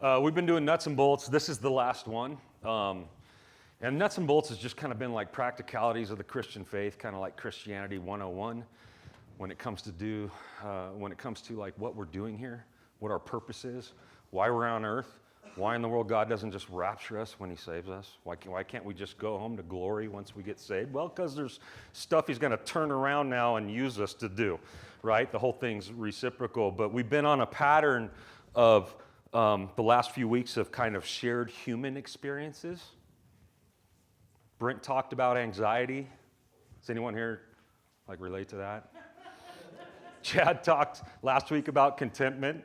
We've been doing nuts and bolts. This is the last one. And nuts and bolts has just kind of been like practicalities of the Christian faith, kind of like Christianity 101 when it comes to like what we're doing here, what our purpose is, why we're on earth, why in the world God doesn't just rapture us when he saves us. Why can't we just go home to glory once we get saved? Well, because there's stuff he's going to turn around now and use us to do, right? The whole thing's reciprocal. But we've been on a pattern of the last few weeks of kind of shared human experiences. Brent talked about anxiety. Does anyone here like relate to that? Chad talked last week about contentment.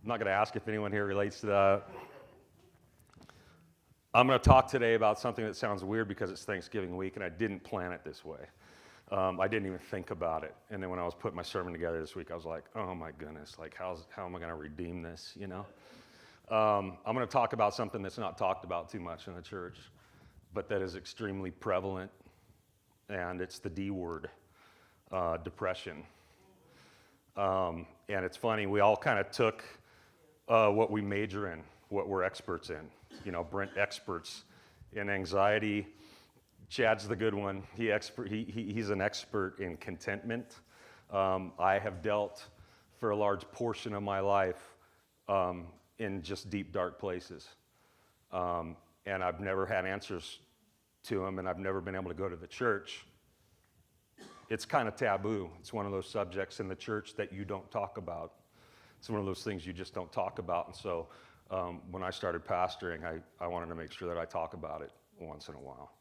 I'm not going to ask if anyone here relates to that. I'm going to talk today about something that sounds weird because it's Thanksgiving week and I didn't plan it this way. I didn't even think about it. And then when I was putting my sermon together this week, I was like, oh my goodness, like how am I going to redeem this, you know? I'm going to talk about something that's not talked about too much in the church, but that is extremely prevalent, and it's the D word, depression. And it's funny, we all kind of took what we major in, what we're experts in. You know, Brent experts in anxiety. Chad's the good one. He's an expert in contentment. I have dealt for a large portion of my life in just deep, dark places. And I've never had answers to them, and I've never been able to go to the church. It's kind of taboo. It's one of those subjects in the church that you don't talk about. It's one of those things you just don't talk about. And so when I started pastoring, I wanted to make sure that I talk about it once in a while.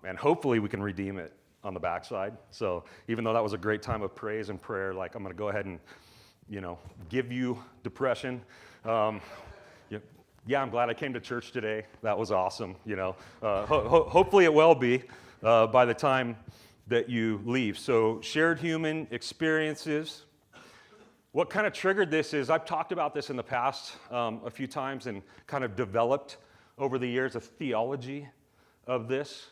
And hopefully we can redeem it on the backside. So even though that was a great time of praise and prayer, like I'm going to go ahead and, you know, give you depression. Yeah, I'm glad I came to church today. That was awesome, you know. Hopefully it will be by the time that you leave. So shared human experiences. What kind of triggered this is I've talked about this in the past a few times and kind of developed over the years a theology of this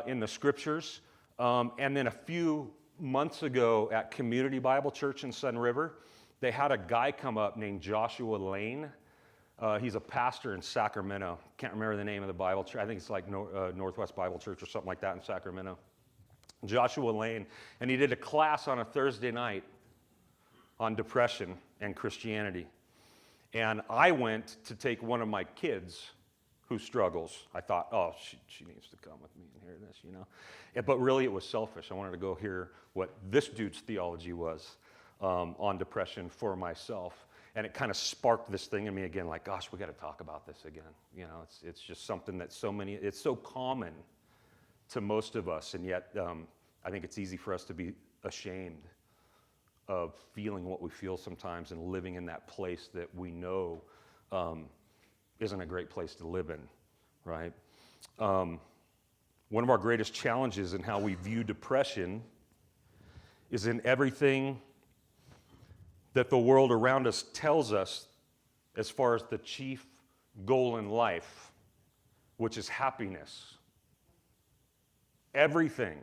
in the scriptures. And then a few months ago at Community Bible Church in Sun River, they had a guy come up named Joshua Lane. He's a pastor in Sacramento. Can't remember the name of the Bible church. I think it's like Northwest Bible Church or something like that in Sacramento. Joshua Lane. And he did a class on a Thursday night on depression and Christianity. And I went to take one of my kids who struggles. I thought, oh, she needs to come with me and hear this, you know. But really it was selfish. I wanted to go hear what this dude's theology was on depression for myself. And it kind of sparked this thing in me again, like, gosh, we got to talk about this again. You know, it's just something that it's so common to most of us, and yet I think it's easy for us to be ashamed of feeling what we feel sometimes and living in that place that we know isn't a great place to live in, right? One of our greatest challenges in how we view depression is in everything that the world around us tells us as far as the chief goal in life, which is happiness. Everything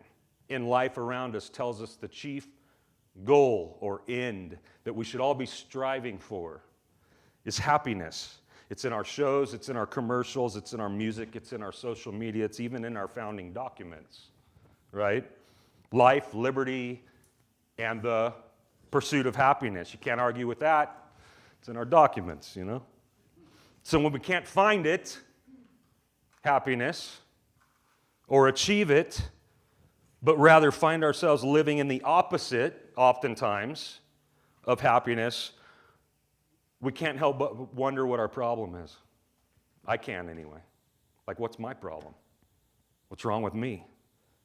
in life around us tells us the chief goal or end that we should all be striving for is happiness. It's in our shows, it's in our commercials, it's in our music, it's in our social media, it's even in our founding documents, right? Life, liberty, and the pursuit of happiness. You can't argue with that. It's in our documents, you know? So when we can't find it, happiness, or achieve it, but rather find ourselves living in the opposite, oftentimes, of happiness, we can't help but wonder what our problem is. I can anyway. Like, what's my problem? What's wrong with me,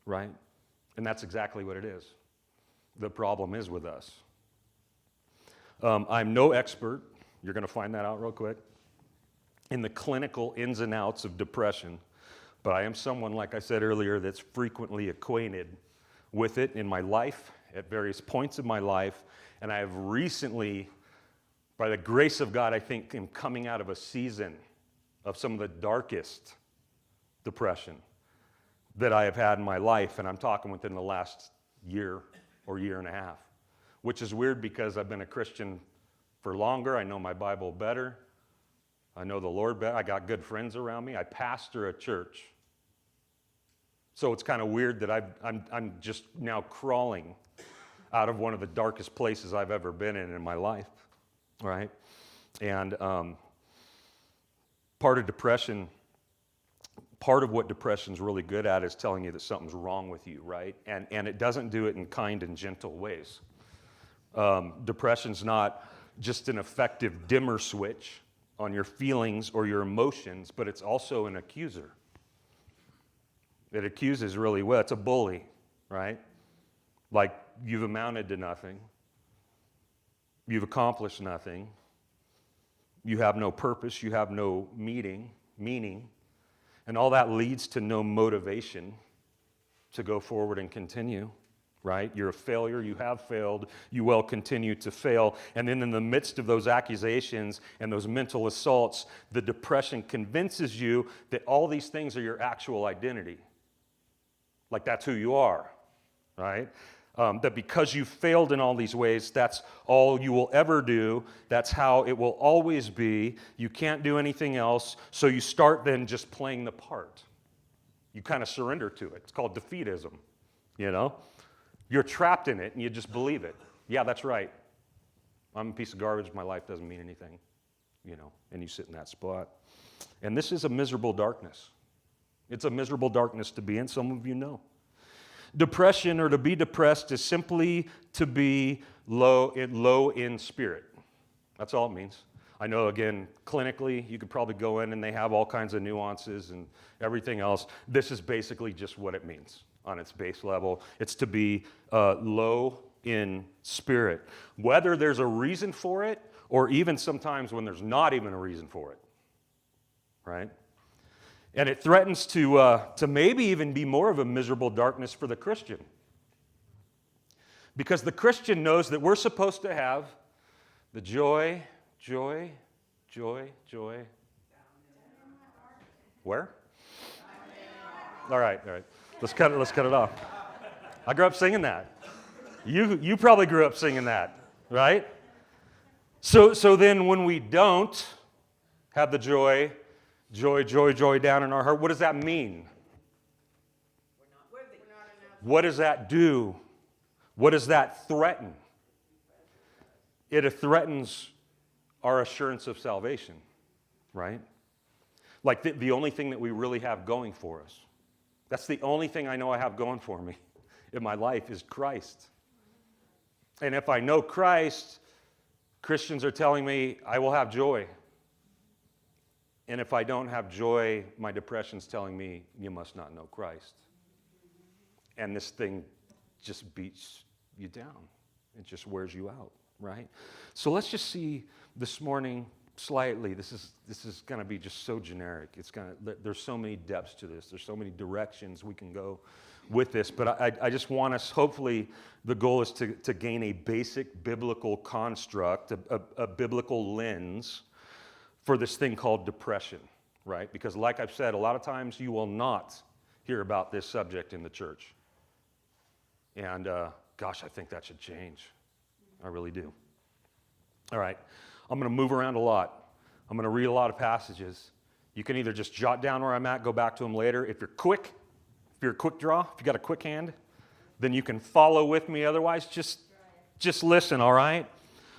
right? And that's exactly what it is. The problem is with us. I'm no expert, you're going to find that out real quick, in the clinical ins and outs of depression. But I am someone, like I said earlier, that's frequently acquainted with it in my life, at various points of my life. And I have recently, by the grace of God, I think, am coming out of a season of some of the darkest depression that I have had in my life. And I'm talking within the last year or year and a half, which is weird because I've been a Christian for longer. I know my Bible better. I know the Lord better. I got good friends around me. I pastor a church. So it's kind of weird that I'm just now crawling out of one of the darkest places I've ever been in my life, right? And part of what depression's really good at is telling you that something's wrong with you, right? And it doesn't do it in kind and gentle ways. Depression's not just an effective dimmer switch on your feelings or your emotions, but it's also an accuser. It accuses really well. It's a bully, right? Like, you've amounted to nothing. You've accomplished nothing. You have no purpose. You have no meaning. And all that leads to no motivation to go forward and continue, right? You're a failure. You have failed. You will continue to fail. And then in the midst of those accusations and those mental assaults, the depression convinces you that all these things are your actual identity. Like, that's who you are, right? That because you failed in all these ways, that's all you will ever do. That's how it will always be. You can't do anything else. So you start then just playing the part. You kind of surrender to it. It's called defeatism, you know? You're trapped in it and you just believe it. Yeah, that's right. I'm a piece of garbage. My life doesn't mean anything, you know, and you sit in that spot. And this is a miserable darkness. It's a miserable darkness to be in. Some of you know. Depression, or to be depressed, is simply to be low in spirit. That's all it means. I know, again, clinically, you could probably go in and they have all kinds of nuances and everything else. This is basically just what it means on its base level. It's to be low in spirit. Whether there's a reason for it, or even sometimes when there's not even a reason for it, right? And it threatens to maybe even be more of a miserable darkness for the Christian. Because the Christian knows that we're supposed to have the joy. Where? All right. Let's cut it off. I grew up singing that. You probably grew up singing that, right? So then when we don't have the joy down in our heart, what does that mean? We're not worthy. What does that do? What does that threaten? It threatens our assurance of salvation, right? Like the only thing that we really have going for us. That's the only thing I know I have going for me in my life is Christ. And if I know Christ, Christians are telling me I will have joy. And if I don't have joy, my depression's telling me you must not know Christ. And this thing just beats you down. It just wears you out, right? So let's just see this morning slightly. This is going to be just so generic. There's so many depths to this. There's so many directions we can go with this. But I just want us, hopefully, the goal is to gain a basic biblical construct, a biblical lens for this thing called depression, right? Because like I've said, a lot of times you will not hear about this subject in the church. And gosh, I think that should change. I really do. All right, I'm going to move around a lot. I'm going to read a lot of passages. You can either just jot down where I'm at, go back to them later. If you're a quick draw, if you got a quick hand, then you can follow with me. Otherwise, just listen, all right?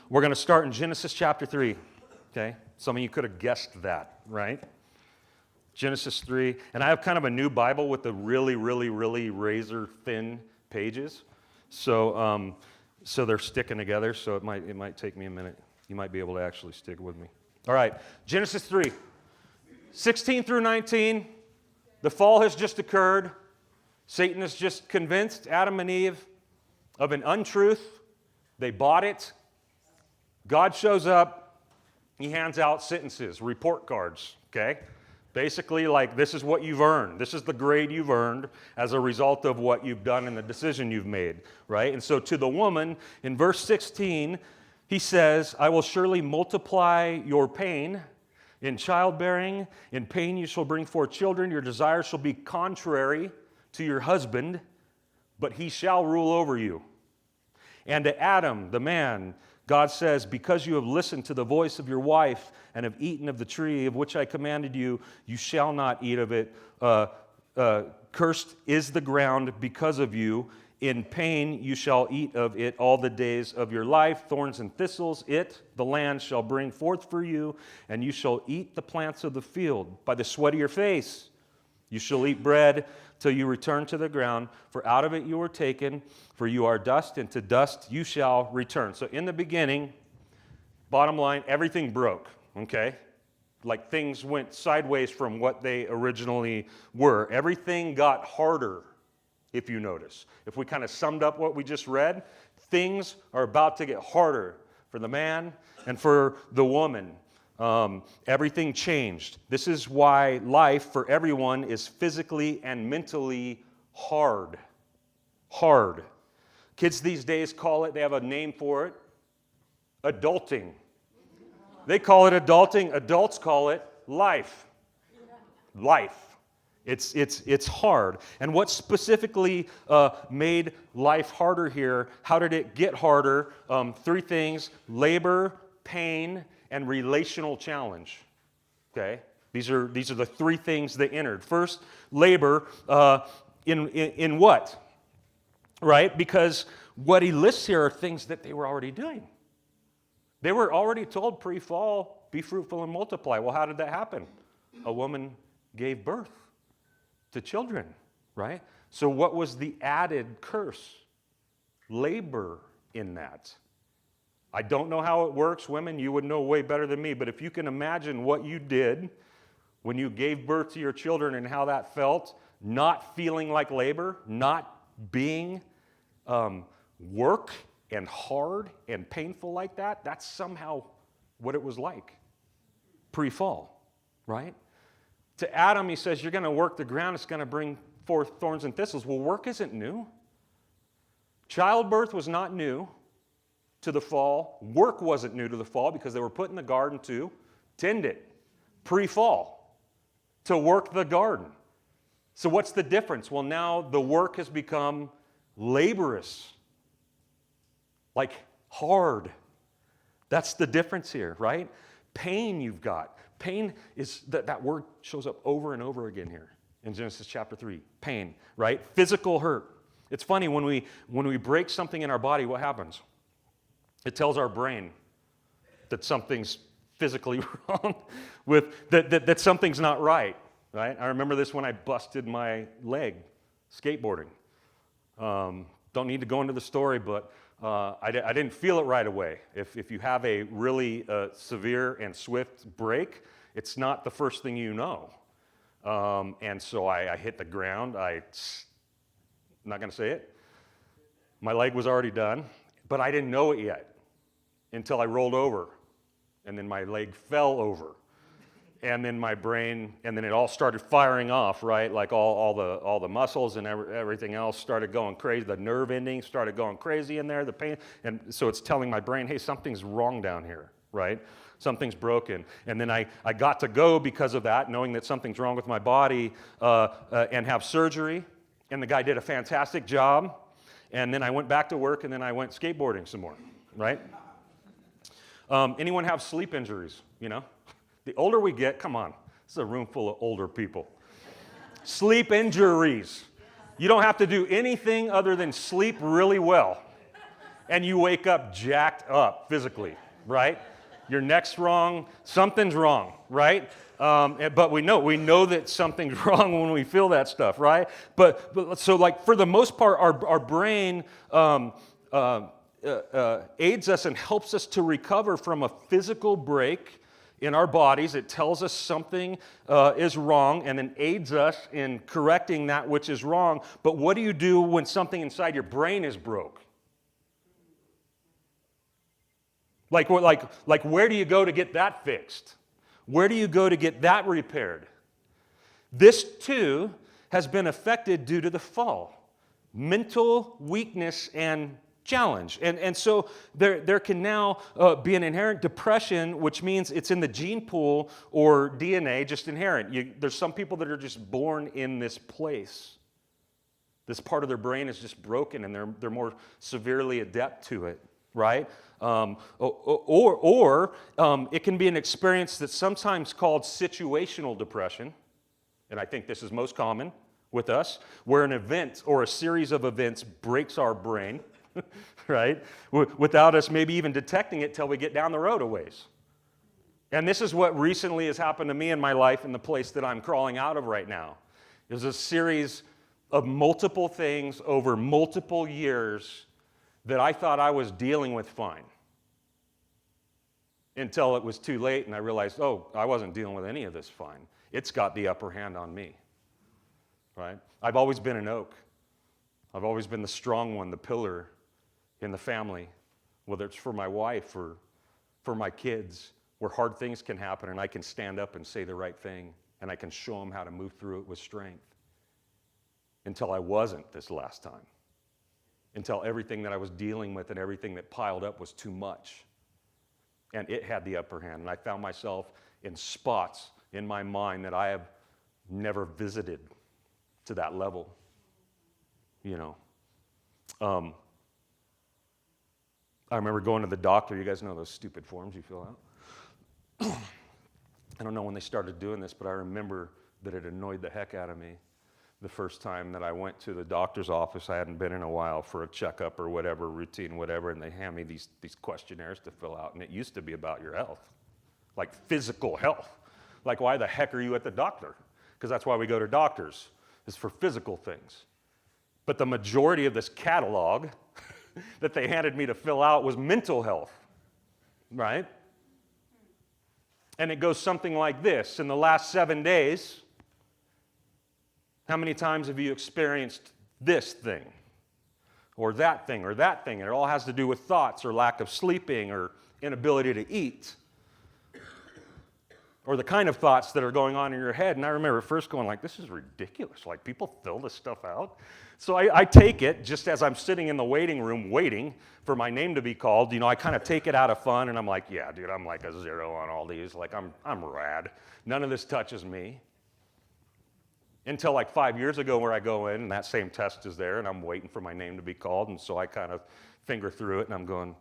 We're going to start in Genesis chapter 3, okay? Some of you could have guessed that, right? Genesis 3. And I have kind of a new Bible with the really, really, really razor-thin pages. So they're sticking together, so it might take me a minute. You might be able to actually stick with me. All right, Genesis 3. 16 through 19, the fall has just occurred. Satan has just convinced Adam and Eve of an untruth. They bought it. God shows up. He hands out sentences, report cards, okay? Basically, like, this is what you've earned. This is the grade you've earned as a result of what you've done and the decision you've made, right? And so to the woman, in verse 16, he says, I will surely multiply your pain in childbearing. In pain you shall bring forth children. Your desire shall be contrary to your husband, but he shall rule over you. And to Adam, the man, God says, because you have listened to the voice of your wife and have eaten of the tree of which I commanded you, you shall not eat of it. Cursed is the ground because of you. In pain you shall eat of it all the days of your life. Thorns and thistles, the land, shall bring forth for you, and you shall eat the plants of the field. By the sweat of your face you shall eat bread till you return to the ground, for out of it you were taken, for you are dust, and to dust you shall return. So in the beginning, bottom line, everything broke, okay? Like things went sideways from what they originally were. Everything got harder, if you notice. If we kind of summed up what we just read, things are about to get harder for the man and for the woman. Everything changed. This is why life for everyone is physically and mentally hard. Hard. Kids these days call it, they have a name for it, adulting. They call it adulting. Adults call it life. Life. It's hard. And what specifically made life harder here? How did it get harder? Three things: labor, pain, and relational challenge. Okay? These are the three things that entered. First, labor. In what? Right? Because what he lists here are things that they were already doing. They were already told pre-fall, be fruitful and multiply. Well, how did that happen? A woman gave birth to children, right? So what was the added curse? Labor in that. I don't know how it works. Women, you would know way better than me, but if you can imagine what you did when you gave birth to your children and how that felt, not feeling like labor, not being work and hard and painful like that, that's somehow what it was like pre-fall, right? To Adam, he says, you're going to work the ground, it's going to bring forth thorns and thistles. Well, work isn't new. Childbirth was not new to the fall. Work wasn't new to the fall because they were put in the garden to tend it pre-fall, to work the garden. So what's the difference? Well, now the work has become laborious, like hard. That's the difference here, right? Pain you've got. Pain is, that word shows up over and over again here in Genesis chapter 3. Pain, right? Physical hurt. It's funny, when we break something in our body, what happens? It tells our brain that something's physically wrong, that something's not right, right? I remember this when I busted my leg skateboarding. Don't need to go into the story, but I didn't feel it right away. If you have a really severe and swift break, it's not the first thing you know. And so I hit the ground. I'm not going to say it. My leg was already done, but I didn't know it yet until I rolled over, and then my leg fell over. And then my brain, and then it all started firing off, right? Like all the muscles and everything else started going crazy. The nerve endings started going crazy in there, the pain. And so it's telling my brain, hey, something's wrong down here, right? Something's broken. And then I got to go because of that, knowing that something's wrong with my body, and have surgery. And the guy did a fantastic job. And then I went back to work, and then I went skateboarding some more, right? Anyone have sleep injuries, you know? The older we get, come on, this is a room full of older people. Sleep injuries. You don't have to do anything other than sleep really well, and you wake up jacked up physically, right? Your neck's wrong, something's wrong, right? But we know that something's wrong when we feel that stuff, right? But so like for the most part, our brain aids us and helps us to recover from a physical break in our bodies. It tells us something is wrong and then aids us in correcting that which is wrong. But what do you do when something inside your brain is broke? Like where do you go to get that fixed? Where do you go to get that repaired? This too has been affected due to the fall. Mental weakness and challenge. And so there can now be an inherent depression, which means it's in the gene pool or DNA, just inherent. There's some people that are just born in this place. This part of their brain is just broken, and they're more severely adept to it, right? It can be an experience that's sometimes called situational depression, and I think this is most common with us, where an event or a series of events breaks our brain, right? Without us maybe even detecting it till we get down the road a ways. And this is what recently has happened to me in my life in the place that I'm crawling out of right now. There's a series of multiple things over multiple years that I thought I was dealing with fine. Until it was too late and I realized, oh, I wasn't dealing with any of this fine. It's got the upper hand on me, right? I've always been an oak. I've always been the strong one, the pillar in the family, whether it's for my wife or for my kids, where hard things can happen and I can stand up and say the right thing and I can show them how to move through it with strength. Until I wasn't this last time. Until everything that I was dealing with and everything that piled up was too much. And it had the upper hand. And I found myself in spots in my mind that I have never visited to that level. You know. I remember going to the doctor. You guys know those stupid forms you fill out? I don't know when they started doing this, but I remember that it annoyed the heck out of me the first time that I went to the doctor's office. I hadn't been in a while for a checkup or whatever, routine, whatever, and they hand me these questionnaires to fill out, and it used to be about your health, like physical health. Like, why the heck are you at the doctor? Because that's why we go to doctors, is for physical things. But the majority of this catalog that they handed me to fill out was mental health, right? And it goes something like this. In the last 7 days, how many times have you experienced this thing? Or that thing, or that thing? And it all has to do with thoughts, or lack of sleeping, or inability to eat. Or the kind of thoughts that are going on in your head. And I remember first going like, this is ridiculous. Like, people fill this stuff out? So I take it, just as I'm sitting in the waiting room waiting for my name to be called, I kind of take it out of fun, and I'm like, yeah, dude, I'm like a 0 on all these. Like, I'm rad. None of this touches me. Until like 5 years ago, where I go in, and that same test is there, and I'm waiting for my name to be called, and so I kind of finger through it, and I'm going,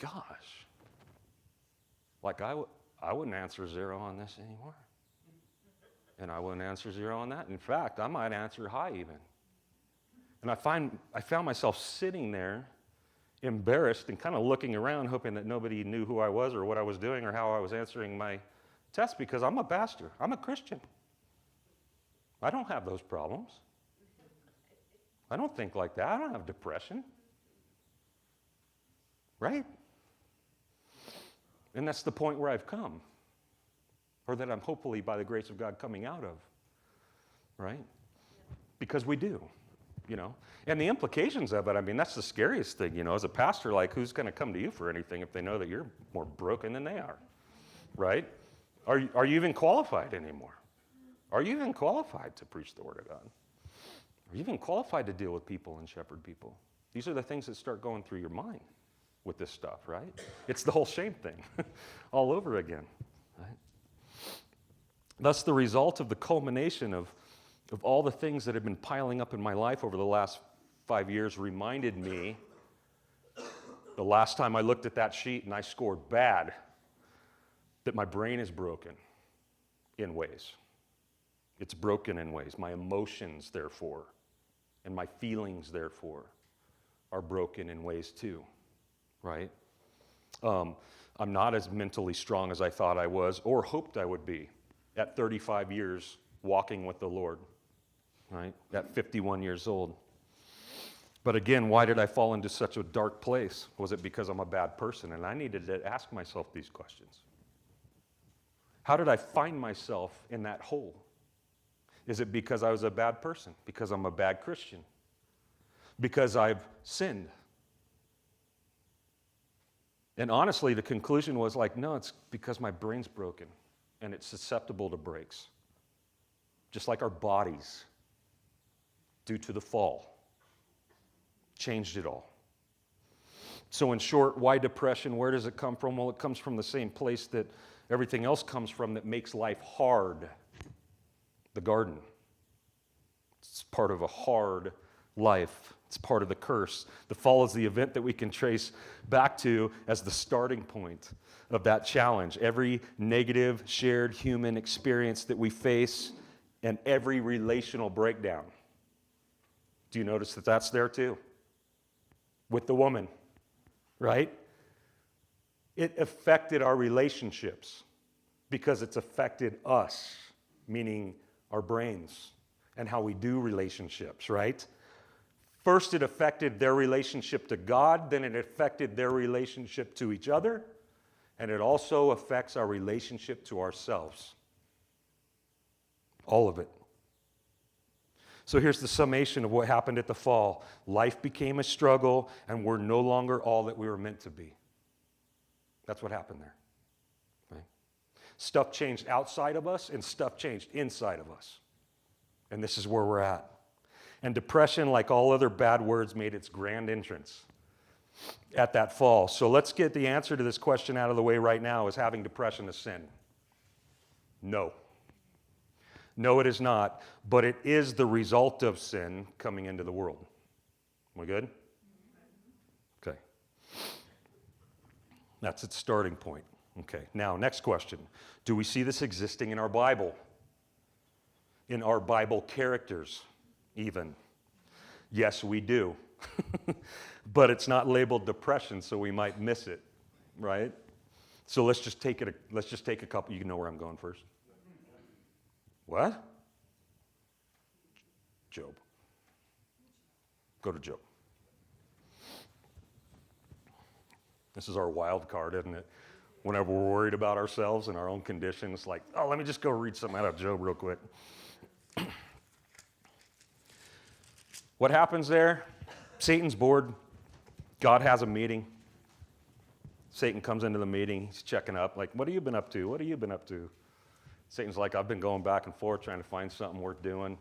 gosh, like I wouldn't answer 0 on this anymore. And I wouldn't answer 0 on that. In fact, I might answer high even. And I found myself sitting there, embarrassed and kind of looking around, hoping that nobody knew who I was or what I was doing or how I was answering my test, because I'm a pastor. I'm a Christian. I don't have those problems. I don't think like that. I don't have depression. Right? And that's the point where I've come, or that I'm hopefully, by the grace of God, coming out of. Right? Because we do. And the implications of it, I mean, that's the scariest thing, as a pastor, like, who's going to come to you for anything if they know that you're more broken than they are, right? Are you even qualified anymore? Are you even qualified to preach the Word of God? Are you even qualified to deal with people and shepherd people? These are the things that start going through your mind with this stuff, right? It's the whole shame thing all over again, right? Thus, the result of the culmination of all the things that have been piling up in my life over the last 5 years reminded me, the last time I looked at that sheet and I scored bad, that my brain is broken in ways. It's broken in ways. My emotions, therefore, and my feelings, therefore, are broken in ways too, right? I'm not as mentally strong as I thought I was or hoped I would be at 35 years walking with the Lord. Right? At 51 years old. But again, why did I fall into such a dark place? Was it because I'm a bad person? And I needed to ask myself these questions. How did I find myself in that hole? Is it because I was a bad person? Because I'm a bad Christian? Because I've sinned? And honestly, the conclusion was like, no, it's because my brain's broken and it's susceptible to breaks. Just like our bodies, due to the fall, changed it all. So in short, why depression? Where does it come from? Well, it comes from the same place that everything else comes from that makes life hard. The garden. It's part of a hard life It's part of the curse. The fall is the event that we can trace back to as the starting point of that challenge. Every negative shared human experience that we face and every relational breakdown. Do you notice that that's there too? With the woman, right? It affected our relationships because it's affected us, meaning our brains and how we do relationships, right? First, it affected their relationship to God, then it affected their relationship to each other, and it also affects our relationship to ourselves. All of it. So here's the summation of what happened at the fall. Life became a struggle, and we're no longer all that we were meant to be. That's what happened there. Right? Stuff changed outside of us, and stuff changed inside of us. And this is where we're at. And depression, like all other bad words, made its grand entrance at that fall. So let's get the answer to this question out of the way right now. Is having depression a sin? No. No, it is not. But it is the result of sin coming into the world. We good? Okay. That's its starting point. Okay. Now, next question. Do we see this existing in our Bible? In our Bible characters? Even. Yes, we do. But it's not labeled depression, so we might miss it, right? So let's just take a couple. You can know where I'm going first. What? Job. Go to Job. This is our wild card, isn't it? Whenever we're worried about ourselves and our own condition, it's like, oh, let me just go read something out of Job real quick. What happens there? Satan's bored. God has a meeting. Satan comes into the meeting. He's checking up. Like, what have you been up to? What have you been up to? Satan's like, I've been going back and forth trying to find something worth doing,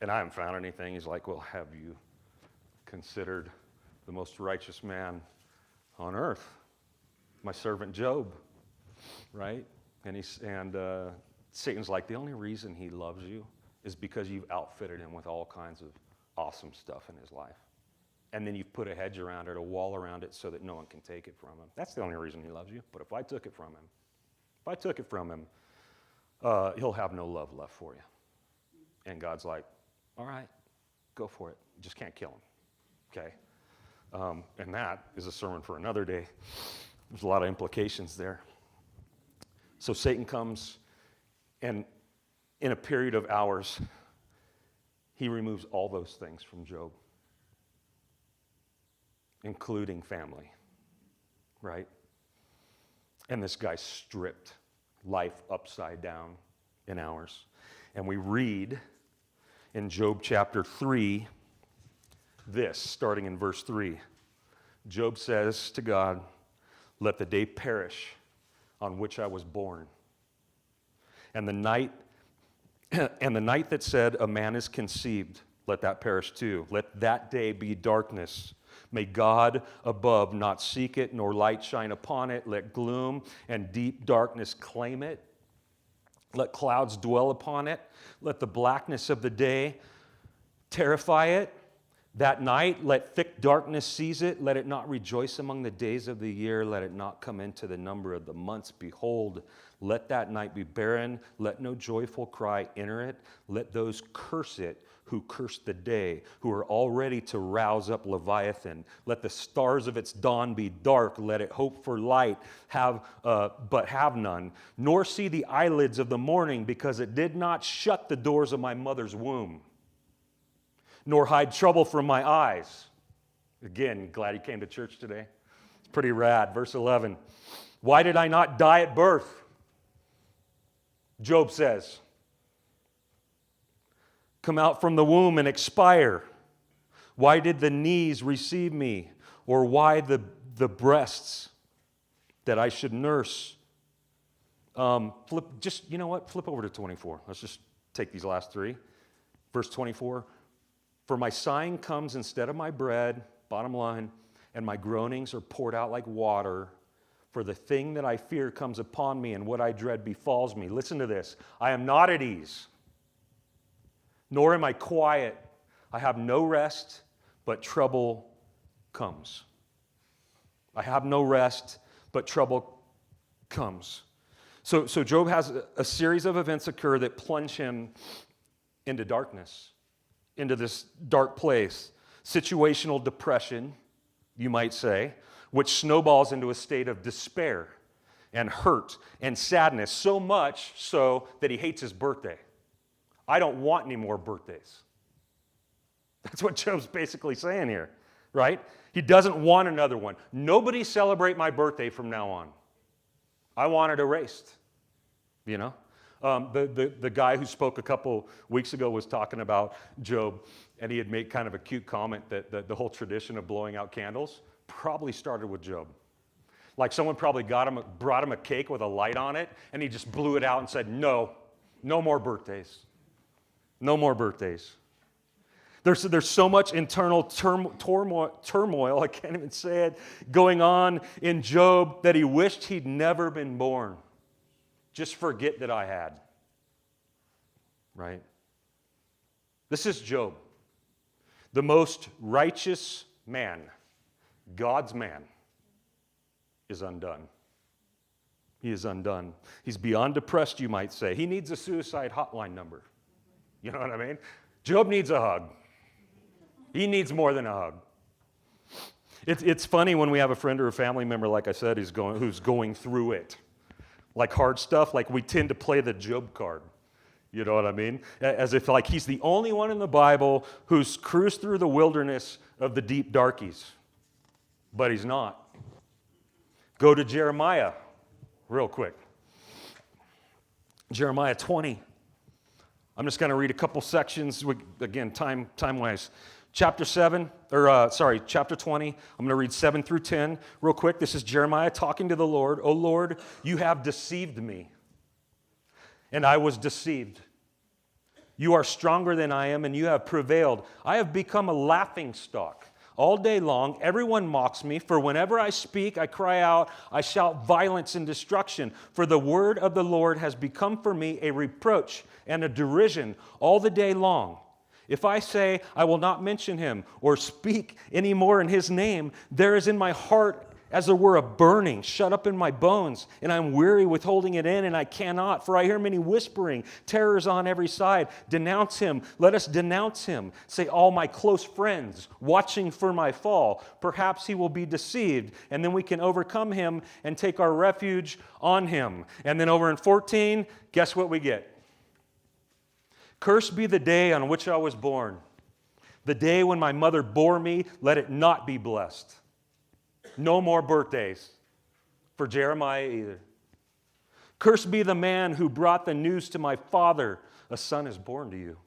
and I haven't found anything. He's like, well, have you considered the most righteous man on earth? My servant Job, right? And Satan's like, the only reason he loves you is because you've outfitted him with all kinds of awesome stuff in his life. And then you've put a hedge around it, a wall around it, so that no one can take it from him. That's the only reason he loves you. But if I took it from him, he'll have no love left for you. And God's like, all right, go for it. You just can't kill him, okay? And that is a sermon for another day. There's a lot of implications there. So Satan comes, and in a period of hours, he removes all those things from Job, including family, right? And this guy stripped life upside down in hours. And we read in Job chapter 3 this, starting in verse 3. Job says to God, let the day perish on which I was born, and the night that said a man is conceived, let that perish too. Let that day be darkness. May God above not seek it, nor light shine upon it. Let gloom and deep darkness claim it. Let clouds dwell upon it. Let the blackness of the day terrify it. That night, let thick darkness seize it. Let it not rejoice among the days of the year. Let it not come into the number of the months. Behold, let that night be barren. Let no joyful cry enter it. Let those curse it who curse the day, who are all ready to rouse up Leviathan. Let the stars of its dawn be dark. Let it hope for light, but have none. Nor see the eyelids of the morning, because it did not shut the doors of my mother's womb, nor hide trouble from my eyes. Again, glad you came to church today. It's pretty rad. Verse 11. Why did I not die at birth? Job says. Come out from the womb and expire. Why did the knees receive me? Or why the breasts that I should nurse? Flip over to 24. Let's just take these last three. Verse 24. For my sighing comes instead of my bread, bottom line, and my groanings are poured out like water. For the thing that I fear comes upon me, and what I dread befalls me. Listen to this. I am not at ease, nor am I quiet. I have no rest, but trouble comes. I have no rest, but trouble comes. So Job has a series of events occur that plunge him into darkness, into this dark place. Situational depression, you might say, which snowballs into a state of despair and hurt and sadness, so much so that he hates his birthday. I don't want any more birthdays. That's what Job's basically saying here, right? He doesn't want another one. Nobody celebrate my birthday from now on. I want it erased, you know? The guy who spoke a couple weeks ago was talking about Job, and he had made kind of a cute comment that the whole tradition of blowing out candles probably started with Job. Like someone probably brought him a cake with a light on it, and he just blew it out and said, no more birthdays. No more birthdays. There's so much internal turmoil, I can't even say it, going on in Job that he wished he'd never been born. Just forget that I had. Right? This is Job, the most righteous man, God's man, is undone. He is undone. He's beyond depressed, you might say. He needs a suicide hotline number. You know what I mean? Job needs a hug. He needs more than a hug. It's funny when we have a friend or a family member, like I said, who's going through it. Like hard stuff, like we tend to play the Job card. You know what I mean? As if like he's the only one in the Bible who's cruised through the wilderness of the deep darkies. But he's not. Go to Jeremiah real quick. Jeremiah 20. I'm just going to read a couple sections, again, time-wise. Chapter 20. I'm going to read 7 through 10 real quick. This is Jeremiah talking to the Lord. O Lord, you have deceived me, and I was deceived. You are stronger than I am, and you have prevailed. I have become a laughingstock. All day long, everyone mocks me, for whenever I speak, I cry out, I shout violence and destruction. For the word of the Lord has become for me a reproach and a derision all the day long. If I say, I will not mention him or speak any more in his name, there is in my heart as there were a burning shut up in my bones, and I'm weary with holding it in, and I cannot, for I hear many whispering, terrors on every side. Denounce him, let us denounce him, say all my close friends, watching for my fall. Perhaps he will be deceived, and then we can overcome him and take our refuge on him. And then over in 14, guess what we get? Cursed be the day on which I was born. The day when my mother bore me, let it not be blessed. No more birthdays for Jeremiah either. Cursed be the man who brought the news to my father, a son is born to you,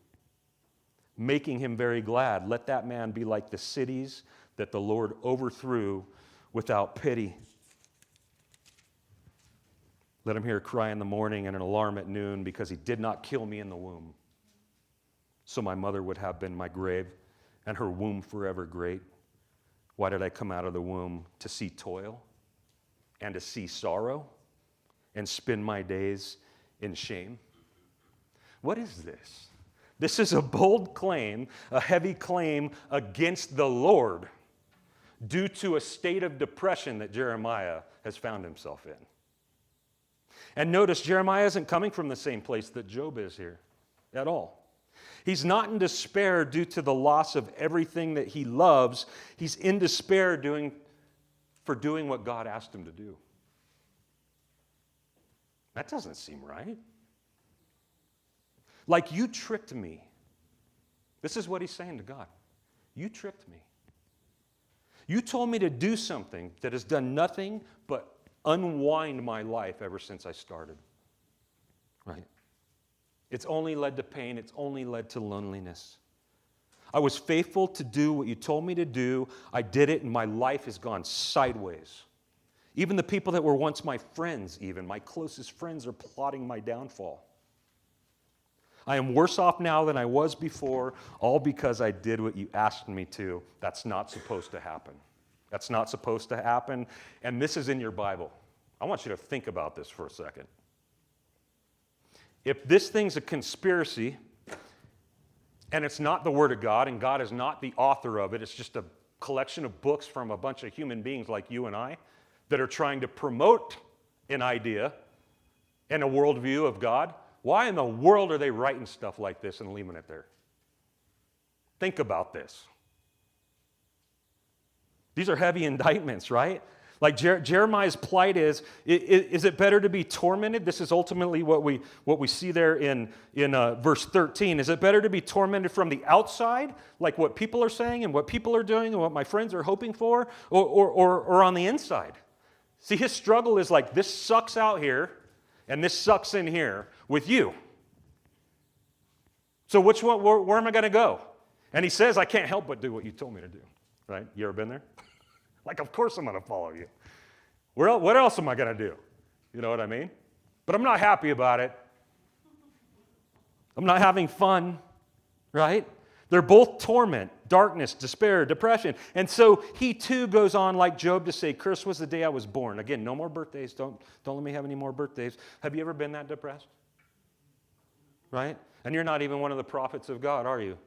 making him very glad. Let that man be like the cities that the Lord overthrew without pity. Let him hear a cry in the morning and an alarm at noon, because he did not kill me in the womb. So my mother would have been my grave, and her womb forever great. Why did I come out of the womb? To see toil and to see sorrow and spend my days in shame? What is this? This is a bold claim, a heavy claim against the Lord due to a state of depression that Jeremiah has found himself in. And notice, Jeremiah isn't coming from the same place that Job is here at all. He's not in despair due to the loss of everything that he loves. He's in despair for doing what God asked him to do. That doesn't seem right. Like, you tricked me. This is what he's saying to God. You tricked me. You told me to do something that has done nothing but unwind my life ever since I started. Right? It's only led to pain. It's only led to loneliness. I was faithful to do what you told me to do. I did it, and my life has gone sideways. Even the people that were once my friends, even my closest friends, are plotting my downfall. I am worse off now than I was before, all because I did what you asked me to. That's not supposed to happen. That's not supposed to happen, and this is in your Bible. I want you to think about this for a second. If this thing's a conspiracy, and it's not the Word of God, and God is not the author of it. It's just a collection of books from a bunch of human beings like you and I that are trying to promote an idea and a worldview of God. Why in the world are they writing stuff like this and leaving it there? Think about this. These are heavy indictments, right? Like Jeremiah's plight is it better to be tormented? This is ultimately what we see there in verse 13. Is it better to be tormented from the outside, like what people are saying and what people are doing and what my friends are hoping for, or on the inside? See, his struggle is like, this sucks out here, and this sucks in here with you. So which one, where am I going to go? And he says, I can't help but do what you told me to do, right? You ever been there? Like, of course I'm going to follow you. What else am I going to do? You know what I mean? But I'm not happy about it. I'm not having fun, right? They're both torment, darkness, despair, depression. And so he too goes on like Job to say, cursed was the day I was born. Again, no more birthdays. Don't let me have any more birthdays. Have you ever been that depressed? Right? And you're not even one of the prophets of God, are you?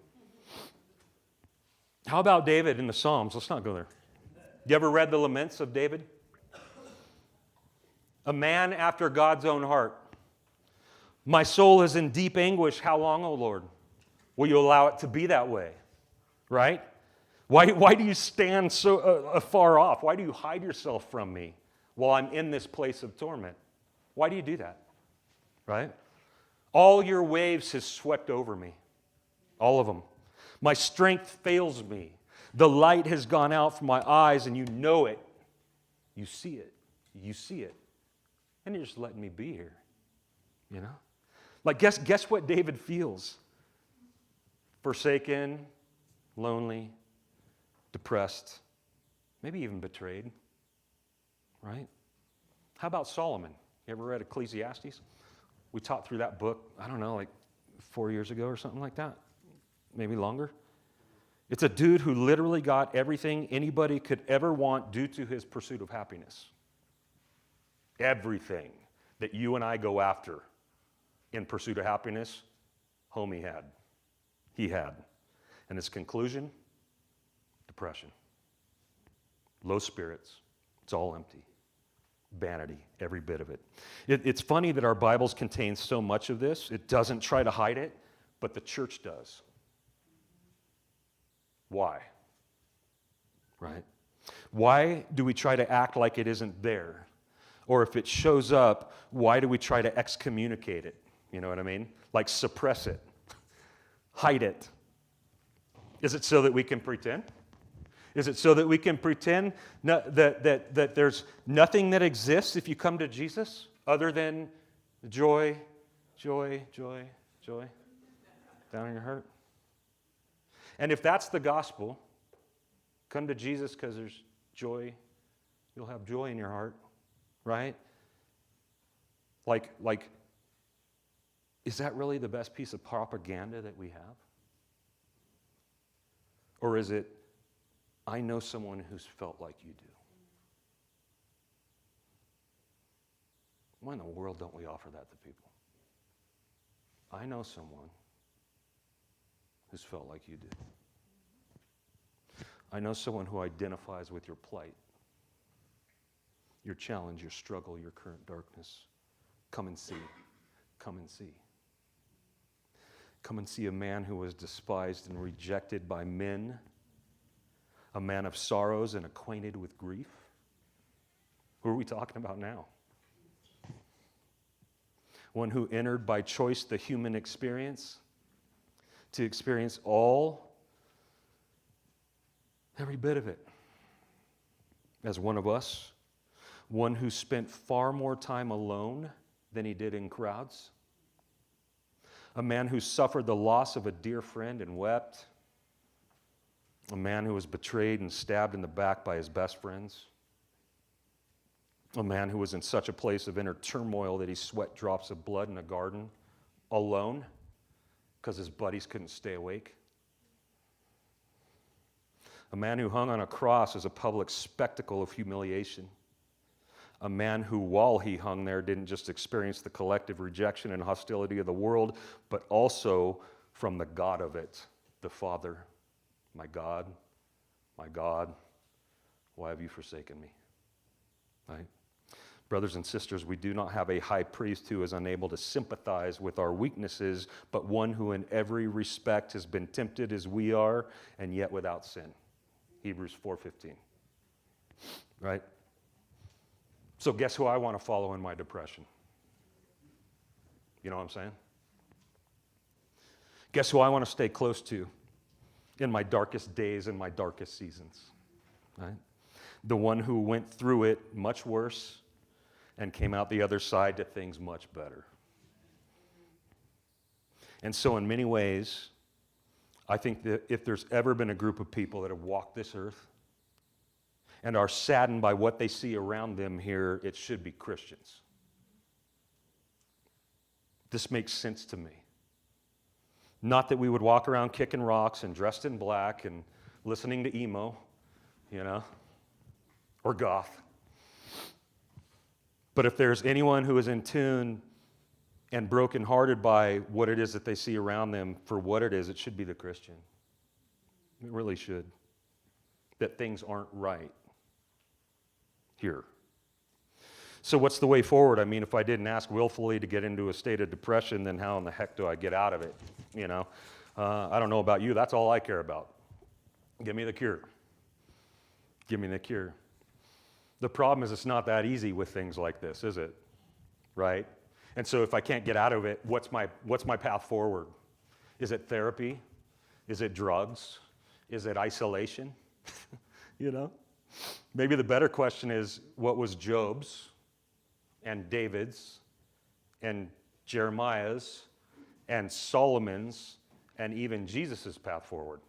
How about David in the Psalms? Let's not go there. You ever read the laments of David? A man after God's own heart. My soul is in deep anguish. How long, O Lord? Will you allow it to be that way? Right? Why do you stand so far off? Why do you hide yourself from me while I'm in this place of torment? Why do you do that? Right? All your waves has swept over me. All of them. My strength fails me. The light has gone out from my eyes, and you know it. You see it. You see it. And you're just letting me be here. You know? Like, guess what David feels? Forsaken, lonely, depressed, maybe even betrayed. Right? How about Solomon? You ever read Ecclesiastes? We taught through that book, I don't know, like 4 years ago or something like that. Maybe longer. It's a dude who literally got everything anybody could ever want due to his pursuit of happiness. Everything that you and I go after in pursuit of happiness, homie had. He had. And his conclusion, depression. Low spirits. It's all empty. Vanity, every bit of it. It's funny that our Bibles contain so much of this. It doesn't try to hide it, but the church does. Why? Right? Why do we try to act like it isn't there? Or if it shows up, why do we try to excommunicate it? You know what I mean? Like suppress it, hide it. Is it so that we can pretend? Is it so that we can pretend that there's nothing that exists if you come to Jesus other than joy, joy, joy, joy down in your heart? And if that's the gospel, come to Jesus because there's joy. You'll have joy in your heart, right? Like, is that really the best piece of propaganda that we have? Or is it, I know someone who's felt like you do? Why in the world don't we offer that to people? I know someone who's felt like you do. I know someone who identifies with your plight, your challenge, your struggle, your current darkness. Come and see. Come and see. Come and see a man who was despised and rejected by men, a man of sorrows and acquainted with grief. Who are we talking about now? One who entered by choice the human experience, to experience every bit of it, as one of us, one who spent far more time alone than he did in crowds, a man who suffered the loss of a dear friend and wept, a man who was betrayed and stabbed in the back by his best friends, a man who was in such a place of inner turmoil that he sweat drops of blood in a garden alone because his buddies couldn't stay awake. A man who hung on a cross as a public spectacle of humiliation. A man who, while he hung there, didn't just experience the collective rejection and hostility of the world, but also from the God of it, the Father, my God, why have you forsaken me? Right? Brothers and sisters, we do not have a high priest who is unable to sympathize with our weaknesses, but one who in every respect has been tempted as we are, and yet without sin. Hebrews 4:15. Right? So guess who I want to follow in my depression? You know what I'm saying? Guess who I want to stay close to in my darkest days and my darkest seasons? Right? The one who went through it much worse and came out the other side to things much better. And so in many ways, I think that if there's ever been a group of people that have walked this earth and are saddened by what they see around them here, it should be Christians. This makes sense to me. Not that we would walk around kicking rocks and dressed in black and listening to emo, or goth. But if there's anyone who is in tune and brokenhearted by what it is that they see around them for what it is, it should be the Christian. It really should. That things aren't right here. So what's the way forward? I mean, if I didn't ask willfully to get into a state of depression, then how in the heck do I get out of it? I don't know about you. That's all I care about. Give me the cure. Give me the cure. The problem is it's not that easy with things like this, is it? Right? And so if I can't get out of it, what's my path forward? Is it therapy? Is it drugs? Is it isolation? Maybe the better question is, what was Job's and David's and Jeremiah's and Solomon's and even Jesus' path forward?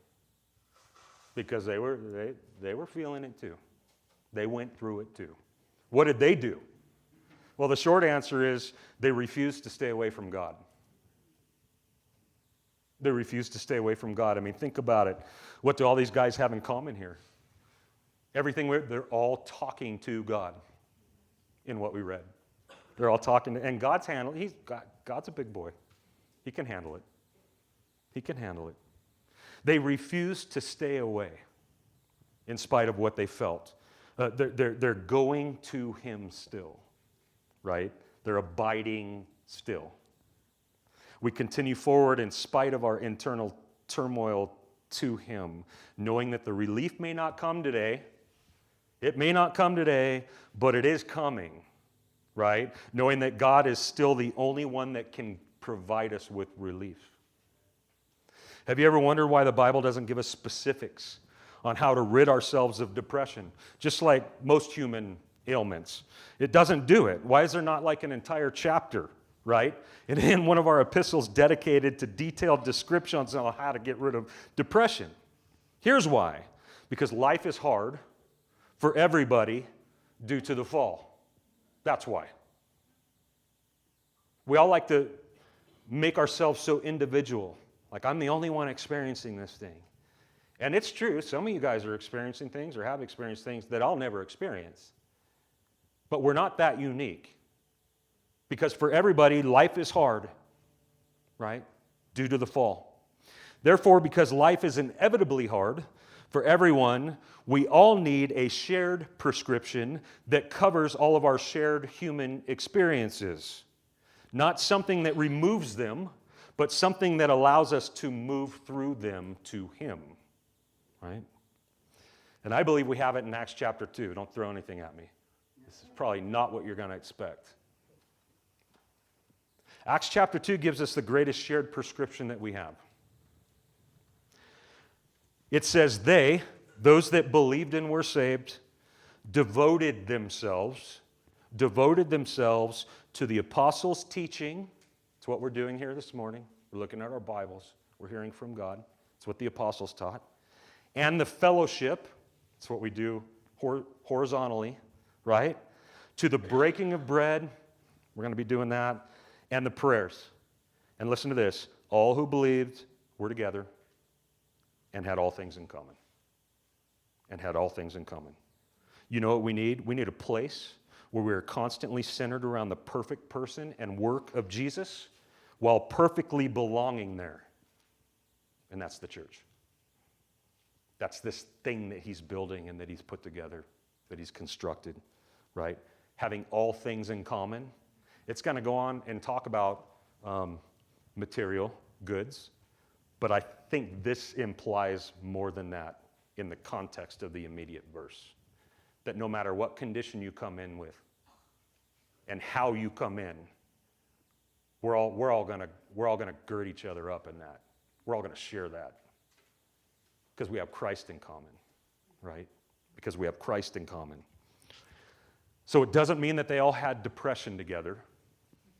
Because they were feeling it too. They went through it too. What did they do? Well, the short answer is they refused to stay away from God. They refused to stay away from God. I mean, think about it. What do all these guys have in common here? They're all talking to God in what we read. They're all talking, and God's a big boy. He can handle it. He can handle it. They refused to stay away in spite of what they felt. They're going to Him still, right? They're abiding still. We continue forward in spite of our internal turmoil to Him, knowing that the relief may not come today. It may not come today, but it is coming, right? Knowing that God is still the only one that can provide us with relief. Have you ever wondered why the Bible doesn't give us specifics on how to rid ourselves of depression? Just like most human ailments. It doesn't do it. Why is there not like an entire chapter, right? And in one of our epistles dedicated to detailed descriptions on how to get rid of depression. Here's why. Because life is hard for everybody due to the fall. That's why. We all like to make ourselves so individual. Like, I'm the only one experiencing this thing. And it's true, some of you guys are experiencing things or have experienced things that I'll never experience. But we're not that unique. Because for everybody, life is hard, right? Due to the fall. Therefore, because life is inevitably hard for everyone, we all need a shared prescription that covers all of our shared human experiences. Not something that removes them, but something that allows us to move through them to Him. Right? And I believe we have it in Acts chapter 2. Don't throw anything at me. This is probably not what you're going to expect. Acts chapter 2 gives us the greatest shared prescription that we have. It says those that believed and were saved, devoted themselves to the apostles' teaching. It's what we're doing here this morning. We're looking at our Bibles. We're hearing from God. It's what the apostles taught. And the fellowship. It's what we do horizontally, right? To the breaking of bread. We're going to be doing that. And the prayers. And listen to this. All who believed were together and had all things in common. And had all things in common. You know what we need? We need a place where we're constantly centered around the perfect person and work of Jesus while perfectly belonging there. and that's the church. That's this thing that he's building and that he's put together, that he's constructed, right? Having all things in common. It's going to go on and talk about material goods, but I think this implies more than that in the context of the immediate verse. That no matter what condition you come in with and how you come in, we're all gonna gird each other up in that. We're all gonna share that. Because we have Christ in common, right? Because we have Christ in common. So it doesn't mean that they all had depression together.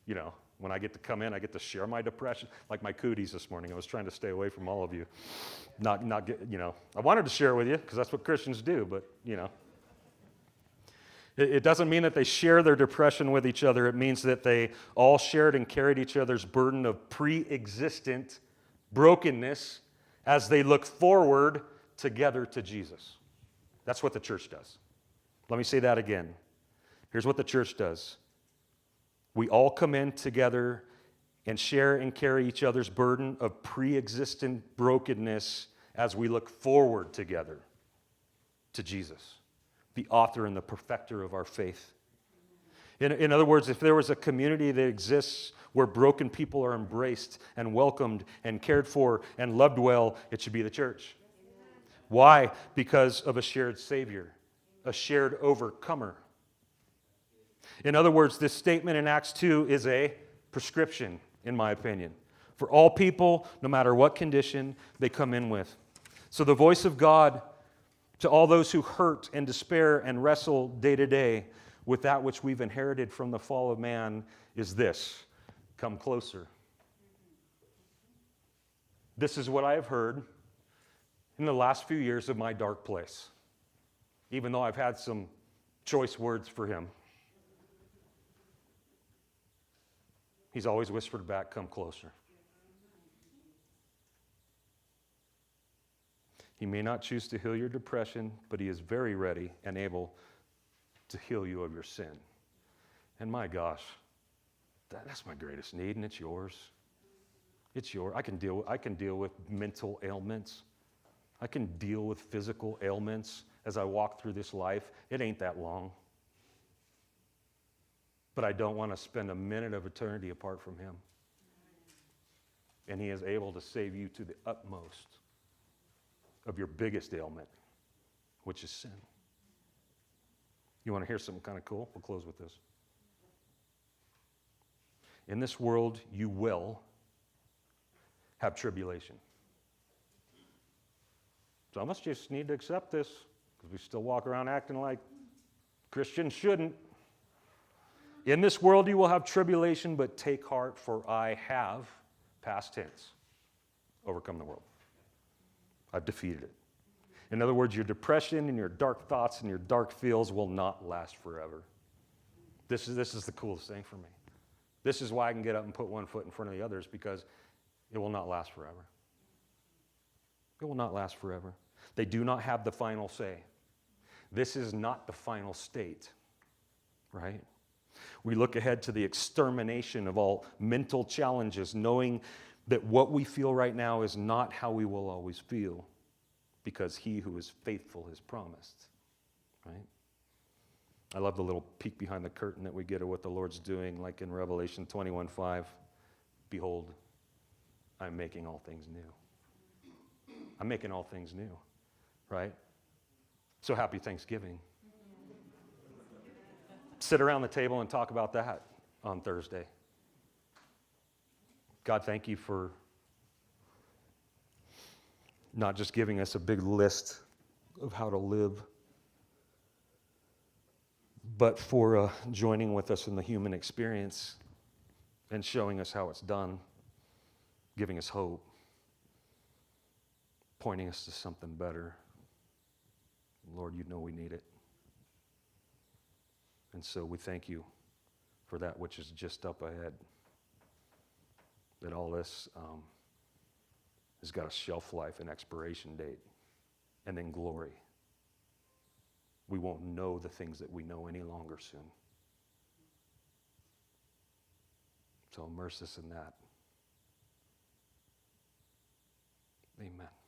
You know, when I get to come in, I get to share my depression, like my cooties this morning. I was trying to stay away from all of you. Not get, you know, I wanted to share with you because that's what Christians do, but, you know. It doesn't mean that they share their depression with each other. It means that they all shared and carried each other's burden of pre-existent brokenness as they look forward together to Jesus. That's what the church does. Let me say that again. Here's what the church does. We all come in together and share and carry each other's burden of pre-existent brokenness as we look forward together to Jesus, the author and the perfecter of our faith. In other words, if there was a community that exists where broken people are embraced and welcomed and cared for and loved well, it should be the church. Why? Because of a shared Savior, a shared overcomer. In other words, this statement in Acts 2 is a prescription, in my opinion, for all people, no matter what condition they come in with. So the voice of God to all those who hurt and despair and wrestle day to day with that which we've inherited from the fall of man is this: come closer. This is what I have heard in the last few years of my dark place, even though I've had some choice words for him. He's always whispered back, come closer. He may not choose to heal your depression, but he is very ready and able to heal you of your sin. And my gosh, that's my greatest need, and it's yours. It's yours. I can deal with mental ailments. I can deal with physical ailments as I walk through this life. It ain't that long. But I don't want to spend a minute of eternity apart from him. And he is able to save you to the utmost of your biggest ailment, which is sin. You want to hear something kind of cool? We'll close with this. In this world, you will have tribulation. Some of us just need to accept this because we still walk around acting like Christians shouldn't. In this world, you will have tribulation, but take heart, for I have, past tense, overcome the world. I've defeated it. In other words, your depression and your dark thoughts and your dark feels will not last forever. This is the coolest thing for me. This is why I can get up and put one foot in front of the others, because it will not last forever. It will not last forever. They do not have the final say. This is not the final state, right? We look ahead to the extermination of all mental challenges, knowing that what we feel right now is not how we will always feel, because he who is faithful has promised, right? I love the little peek behind the curtain that we get of what the Lord's doing, like in Revelation 21:5. Behold, I'm making all things new. I'm making all things new, right? So happy Thanksgiving. Sit around the table and talk about that on Thursday. God, thank you for not just giving us a big list of how to live, but for joining with us in the human experience and showing us how it's done, giving us hope, pointing us to something better. Lord, you know we need it. And so we thank you for that which is just up ahead. That all this has got a shelf life and expiration date, and then glory. We won't know the things that we know any longer soon. So immerse us in that. Amen.